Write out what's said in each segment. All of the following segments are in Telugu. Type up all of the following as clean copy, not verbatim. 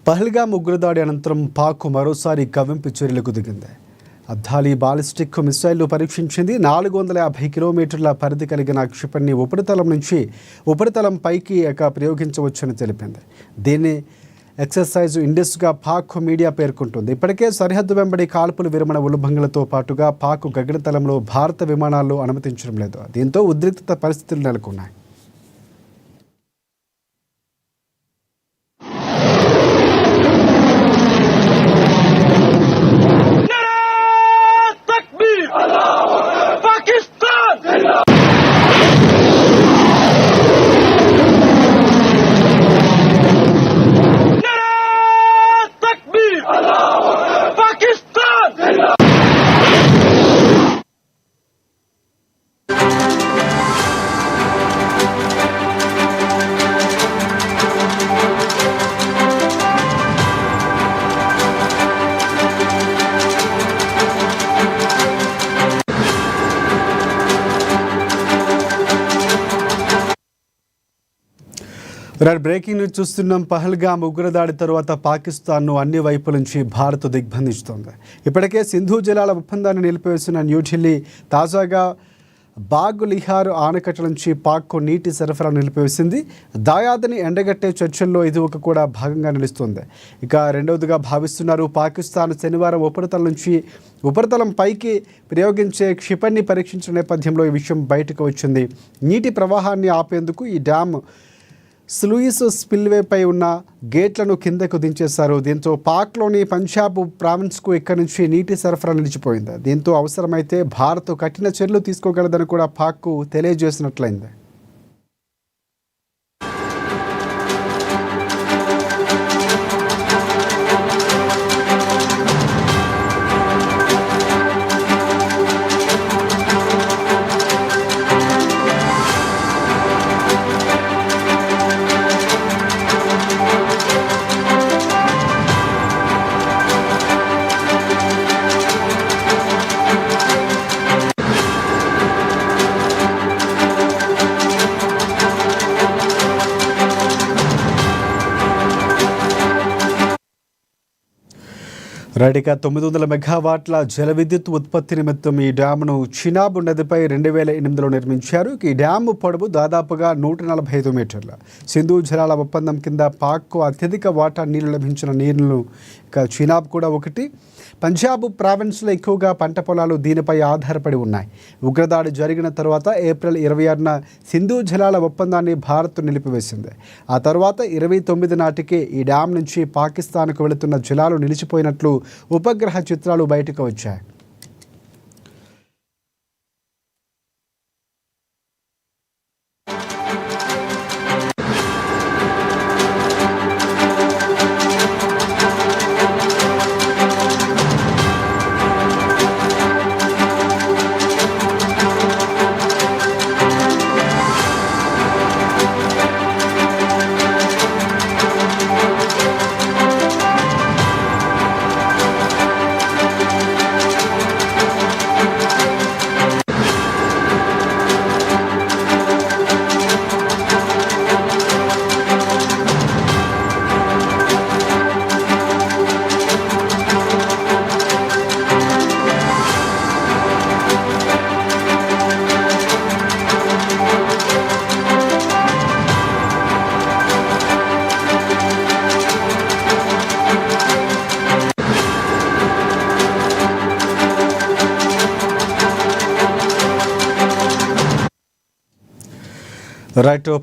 పహల్గామ్ ఉగ్రదాడి అనంతరం పాక్ మరోసారి కవ్వింపు చర్యలకు దిగింది. అబ్దాలీ బాలిస్టిక్ మిసైల్ను పరీక్షించింది. 450 కిలోమీటర్ల పరిధి కలిగిన క్షిపణిని ఉపరితలం నుంచి ఉపరితలం పైకి ప్రయోగించవచ్చని తెలిపింది. దీన్ని ఎక్సర్సైజ్ ఇండస్గా పాక్ మీడియా పేర్కొంటుంది. ఇప్పటికే సరిహద్దు వెంబడి కాల్పులు విరమణ ఉల్లంఘనలతో పాటుగా పాక్ గగనతలంలో భారత విమానాలు అనుమతించడం లేదు. దీంతో ఉద్రిక్తత పరిస్థితులు నెలకొన్నాయి. బ్రేకింగ్ న్యూస్ చూస్తున్నాం. పహల్గామ్ ఉగ్రదాడి తర్వాత పాకిస్తాన్ను అన్ని వైపుల నుంచి భారత్ దిగ్బంధిస్తోంది. ఇప్పటికే సింధు జలాల ఒప్పందాన్ని నిలిపివేసిన న్యూఢిల్లీ తాజాగా బాగ్లిహార్ ఆనకట్ట నుంచి పాక్కు నీటి సరఫరా నిలిపివేసింది. దాయాదిని ఎండగట్టే చర్చల్లో ఇది కూడా భాగంగా నిలుస్తోంది. ఇక రెండవదిగా భావిస్తున్నారు. పాకిస్తాన్ శనివారం ఉపరితలం పైకి ప్రయోగించే క్షిపణిని పరీక్షించిన నేపథ్యంలో ఈ విషయం బయటకు వచ్చింది. నీటి ప్రవాహాన్ని ఆపేందుకు ఈ డ్యామ్ స్లూయిస్ స్పిల్వేపై ఉన్న గేట్లను కిందకు దించేశారు. దీంతో పాక్లోని పంజాబ్ ప్రావిన్స్కు ఇక్కడి నుంచి నీటి సరఫరా నిలిచిపోయింది. దీంతో అవసరమైతే భారత్ కఠిన చర్యలు తీసుకోగలదని కూడా పాక్కు తెలియజేసినట్లయింది. ఇక 900 మెగావాట్ల జల విద్యుత్ ఉత్పత్తి నిమిత్తం ఈ డ్యామ్ను చినాబ్ నదిపై 2008లో నిర్మించారు. ఈ డ్యామ్ పొడవు దాదాపుగా 145 మీటర్ల. సింధు జలాల ఒప్పందం కింద పాక్కు అత్యధిక వాటా నీళ్లు లభించిన నీళ్లు ఇక చినాబ్ కూడా ఒకటి. పంజాబ్ ప్రావిన్స్లో ఎక్కువగా పంట పొలాలు దీనిపై ఆధారపడి ఉన్నాయి. ఉగ్రదాడి జరిగిన తర్వాత ఏప్రిల్ 26న సింధు జలాల ఒప్పందాన్ని భారత్ నిలిపివేసింది. ఆ తర్వాత 29 నాటికి ఈ డ్యామ్ నుంచి పాకిస్తాన్కు వెళుతున్న జలాలు నిలిచిపోయినట్లు ఉపగ్రహ చిత్రాలు బయటకు వచ్చాయి.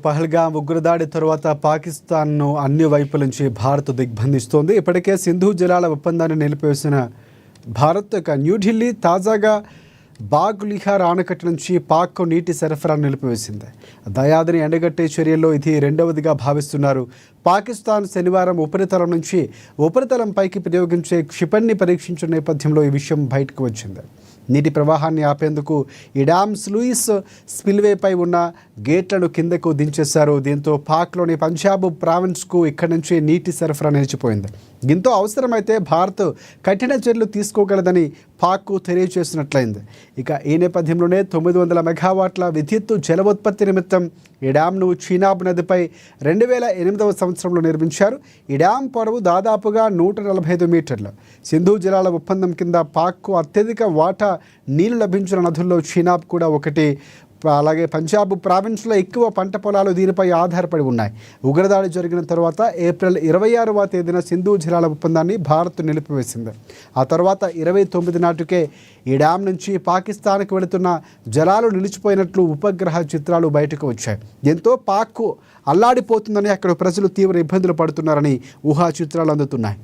పహల్గామ్ ఉగ్రదాడి తర్వాత పాకిస్తాన్ను అన్ని వైపుల నుంచి భారత్ దిగ్బంధిస్తోంది. ఇప్పటికే సింధు జలాల ఒప్పందాన్ని నిలిపివేసిన భారత్ న్యూఢిల్లీ తాజాగా బాగ్లిహార్ ఆనకట్ట నుంచి పాక్కు నీటి సరఫరా నిలిపివేసింది. దయాదిని ఎండగట్టే చర్యల్లో ఇది రెండవదిగా భావిస్తున్నారు. పాకిస్తాన్ శనివారం ఉపరితలం నుంచి ఉపరితలం పైకి ప్రయోగించే క్షిపణిని పరీక్షించిన నేపథ్యంలో ఈ విషయం బయటకు వచ్చింది. నీటి ప్రవాహాన్ని ఆపేందుకు ఈ డ్యామ్ స్లూయిస్ స్పిల్వేపై ఉన్న గేట్లను కిందకు దించేశారు. దీంతో పాక్లోని పంజాబ్ ప్రావిన్స్కు ఇక్కడి నుంచి నీటి సరఫరా నిలిచిపోయింది. దీంతో అవసరమైతే భారత్ కఠిన చర్యలు తీసుకోగలదని పాక్కు తెలియజేసినట్లయింది. ఇక ఈ నేపథ్యంలోనే 900 మెగావాట్ల విద్యుత్తు జల ఉత్పత్తి నిమిత్తం ఈ డ్యాంను చీనాబ్ నదిపై 2008వ సంవత్సరంలో నిర్మించారు. ఈ డ్యాం పొడవు దాదాపుగా 145 మీటర్లు. సింధు జలాల ఒప్పందం కింద పాక్కు అత్యధిక వాటా నీళ్లు లభించిన నదుల్లో చీనాబ్ కూడా ఒకటి. అలాగే పంజాబ్ ప్రావిన్స్లో ఎక్కువ పంట పొలాలు దీనిపై ఆధారపడి ఉన్నాయి. ఉగ్రదాడి జరిగిన తర్వాత ఏప్రిల్ 26వ తేదీన సింధు జలాల ఒప్పందాన్ని భారత్ నిలిపివేసింది. ఆ తర్వాత 29 నాటికే ఈ డ్యాం నుంచి పాకిస్తాన్కు వెళుతున్న జలాలు నిలిచిపోయినట్లు ఉపగ్రహ చిత్రాలు బయటకు వచ్చాయి. దీంతో పాక్కు అల్లాడిపోతుందని అక్కడ ప్రజలు తీవ్ర ఇబ్బందులు పడుతున్నారని ఊహా చిత్రాలు అందుతున్నాయి.